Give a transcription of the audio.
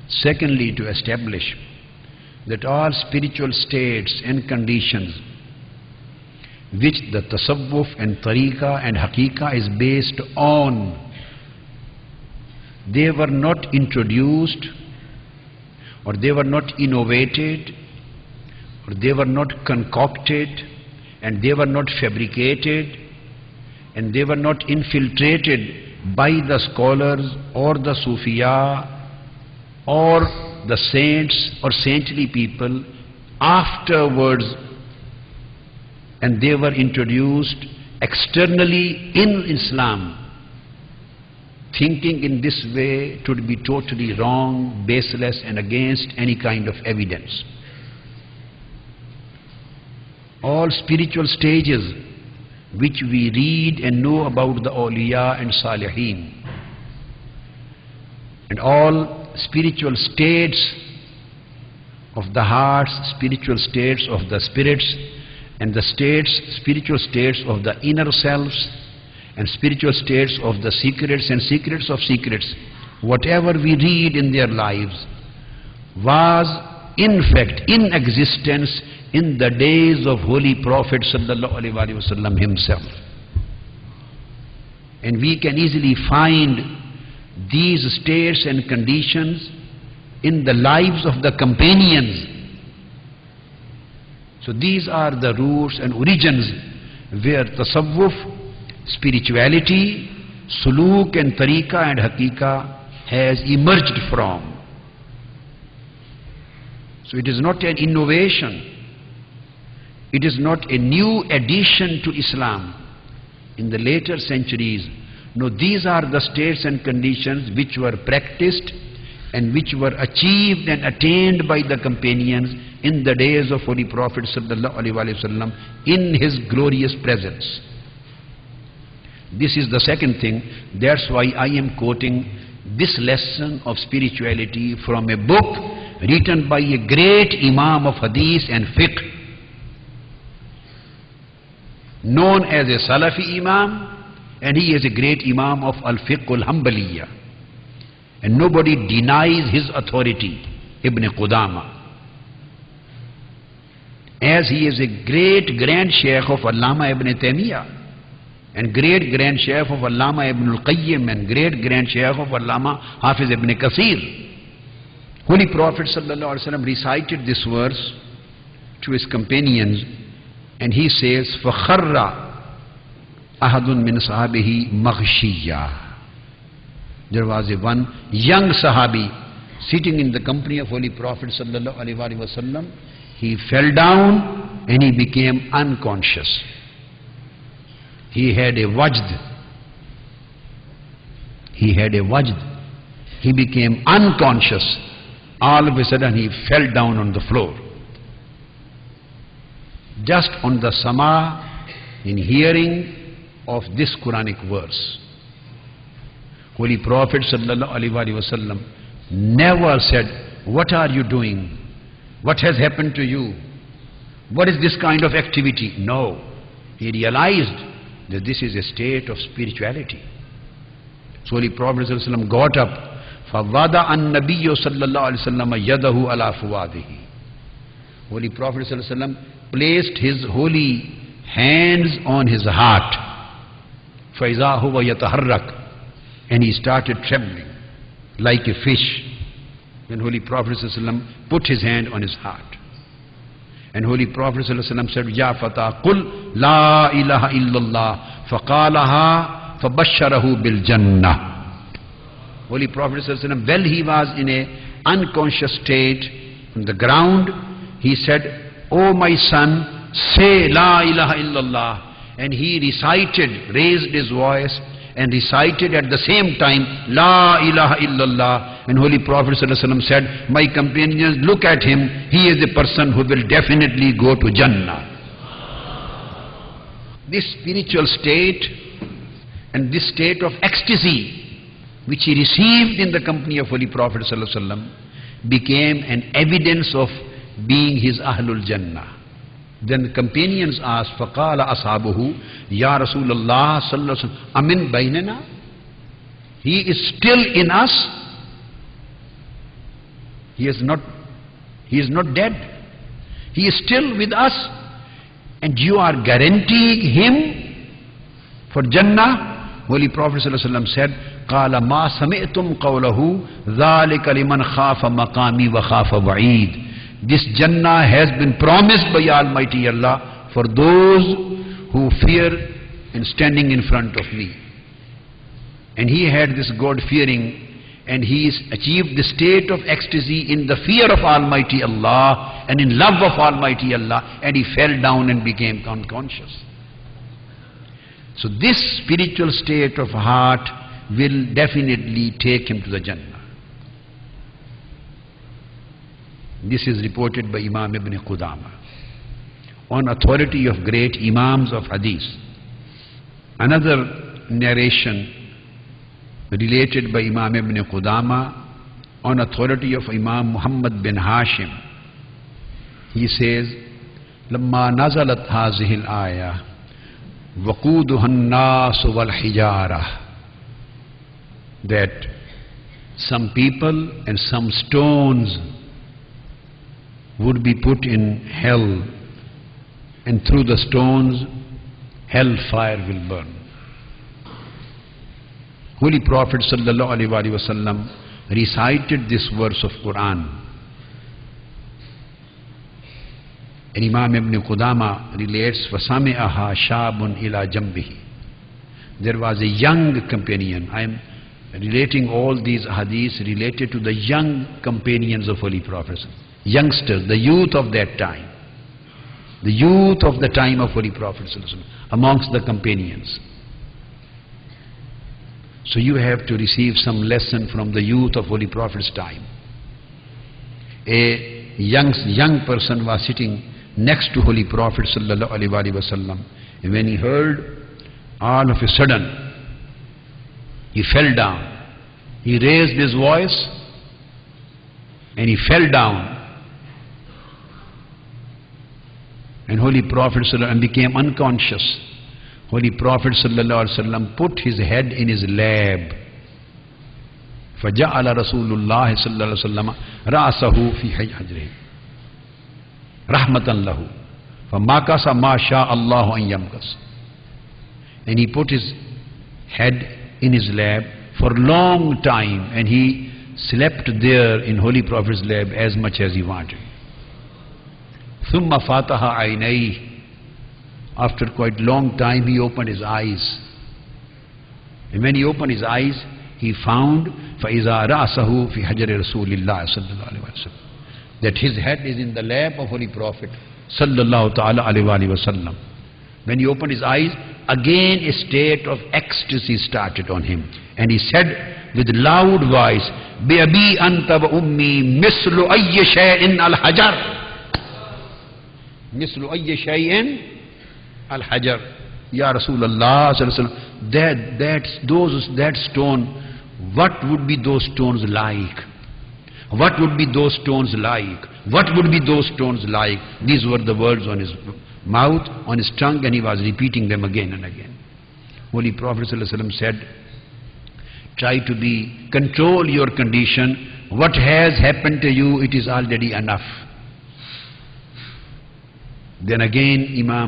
Secondly, to establish that all spiritual states and conditions which the tasawwuf and tariqah and haqiqah is based on, they were not introduced, or they were not innovated, or they were not concocted, and they were not fabricated, and they were not infiltrated by the scholars or the Sufiya or the saints or saintly people afterwards, and they were introduced externally in Islam. Thinking in this way would be totally wrong, baseless, and against any kind of evidence. All spiritual stages which we read and know about the awliya and salihin, and all spiritual states of the hearts, spiritual states of the spirits, and the spiritual states of the inner selves, and spiritual states of the secrets and secrets of secrets, whatever we read in their lives was in fact in existence in the days of Holy Prophet sallallahu alaihi wasallam himself. And we can easily find these states and conditions in the lives of the companions. So these are the roots and origins where tasawwuf, spirituality, suluk and tariqah and haqiqah has emerged from. So it is not an innovation, it is not a new addition to Islam in the later centuries. No, these are the states and conditions which were practiced and which were achieved and attained by the companions in the days of Holy Prophet sallallahu alaihi wasallam in his glorious presence. This is the second thing. That's why I am quoting this lesson of spirituality from a book written by a great Imam of Hadith and Fiqh, known as a Salafi Imam, and he is a great Imam of Al-Fiqh Al-Hanbaliyya, and nobody denies his authority, Ibn Qudama, as he is a great grand Shaykh of Allama Ibn Taymiyyah, and great grand Shaykh of Allama Ibn Al-Qayyim, and great grand Shaykh of Allama Hafiz Ibn Kathir. Holy Prophet sallallahu alaihi wasallam recited this verse to his companions, and he says, فَخَرَّ أَحَدٌ مِّن صَحَابِهِ مَغْشِيًّا. There was one young Sahabi sitting in the company of Holy Prophet sallallahu alaihi wasallam. He fell down and he became unconscious. He had a wajd. He became unconscious. All of a sudden he fell down on the floor. Just on the sama, in hearing of this Quranic verse. Holy Prophet sallallahu alaihi wasallam never said, "What are you doing? What has happened to you? What is this kind of activity?" No. He realized that this is a state of spirituality. So Holy Prophet sallallahu alaihi wasallam got up. فَوَضَعَ النَّبِيُّ صَلَّى اللَّهُ عَلَيْهِ وسلم يَدَهُ عَلَى فُوَادِهِ. Holy Prophet sallallahu alaihi wasallam placed his holy hands on his heart. فَإِذَا هُوَ يَتَحَرَّكُ. And he started trembling like a fish. When Holy Prophet sallallahu alaihi wasallam put his hand on his heart. And Holy Prophet sallallahu alaihi wasallam said, "Ya Fata, qul la ilaha illallah." فَقَالَهَا فَبَشَّرَهُ بِالْجَنَّةِ. Holy Prophet sallallahu alaihi wasallam, while he was in a unconscious state on the ground, he said, "O my son, say la ilaha illallah." And he recited, raised his voice and recited at the same time, la ilaha illallah. And Holy Prophet sallallahu alaihi wasallam said, "My companions, look at him, he is a person who will definitely go to Jannah." This spiritual state and this state of ecstasy which he received in the company of Holy Prophet sallallahu alaihi wasallam became an evidence of being his Ahlul Jannah. Then the companions asked, فَقَالَ أَصْحَابُهُ يَا رَسُولَ اللَّهِ صَلَّى اللَّهُ عَلَيْهِ وسلم أَمِنْ بَيْنَنَا. He is still in us. He is not dead. He is still with us. And you are guaranteeing him for Jannah? Holy Prophet ﷺ said, قَالَ مَا سَمِعْتُمْ قَوْلَهُ ذَلِكَ لِمَنْ خَافَ مَقَامِي وَخَافَ وَعِيدِ. This Jannah has been promised by Almighty Allah for those who fear in standing in front of me. And he had this God-fearing, and he achieved the state of ecstasy in the fear of Almighty Allah and in love of Almighty Allah, and he fell down and became unconscious. So this spiritual state of heart will definitely take him to the Jannah. This is reported by Imam Ibn Qudama on authority of great Imams of Hadith. Another narration related by Imam Ibn Qudama on authority of Imam Muhammad bin Hashim. He says, لما نزلت هذه الآية وقودها الناس والحجارة, that some people and some stones would be put in hell, and through the stones hell fire will burn. Holy Prophet sallallahu alaihi wasallam recited this verse of Quran, and Imam Ibn Qudama relates, فَسَمِعَهَا شَابٌ إِلَى جَنْبِهِ. There was a young companion. I am relating all these hadiths related to the young companions of Holy Prophet, youngsters, the youth of that time, the youth of the time of Holy Prophet amongst the companions. So you have to receive some lesson from the youth of Holy Prophet's time. A young person was sitting next to Holy Prophet sallallahu alaihi wasallam, and when he heard, all of a sudden he fell down. He raised his voice and he fell down, and Holy Prophet sallallahu alaihi wasallam became unconscious. Holy Prophet sallallahu alaihi wasallam put his head in his lap. فَجَعَلَ رَسُولُ اللَّهِ صَلَّى اللَّهُ عَلَيْهِ وَسَلَّمَ رَأْسَهُ فِي حَجْرِهِ رَحْمَةً لَهُ فَمَكَثَ مَا شَاءَ اللَّهُ أَن يَمْكَثَ. And he put his head in his lap for a long time, and he slept there in Holy Prophet's lap as much as he wanted. ثُمَّ فَاتَحَ عَيْنَيْهِ. After quite long time he opened his eyes, and when he opened his eyes he found فَإِذَا رَأْسَهُ فِي حَجْرِ رَسُولِ اللَّهِ صَلَّى اللَّهُ عَلَيْهِ وَسَلَّمَ, that his head is in the lap of Holy Prophet sallallahu ta'ala alaihi wasallam. When he opened his eyes, again a state of ecstasy started on him, and he said with loud voice, بِأَبِي أَنْتَ وَأُمِّي مِثْلُ أَيِّ شَيْءٍ الْحَجَرِ. مِثْلُ أَيِّ شَيْءٍ Al-Hajar. Ya Rasulullah sallallahu alaihi wasallam, that stone, what would be those stones like? What would be those stones like? What would be those stones like? These were the words on his mouth, on his tongue, and he was repeating them again and again. Holy Prophet sallallahu alaihi wasallam said, try to control your condition. What has happened to you, it is already enough. Then again Imam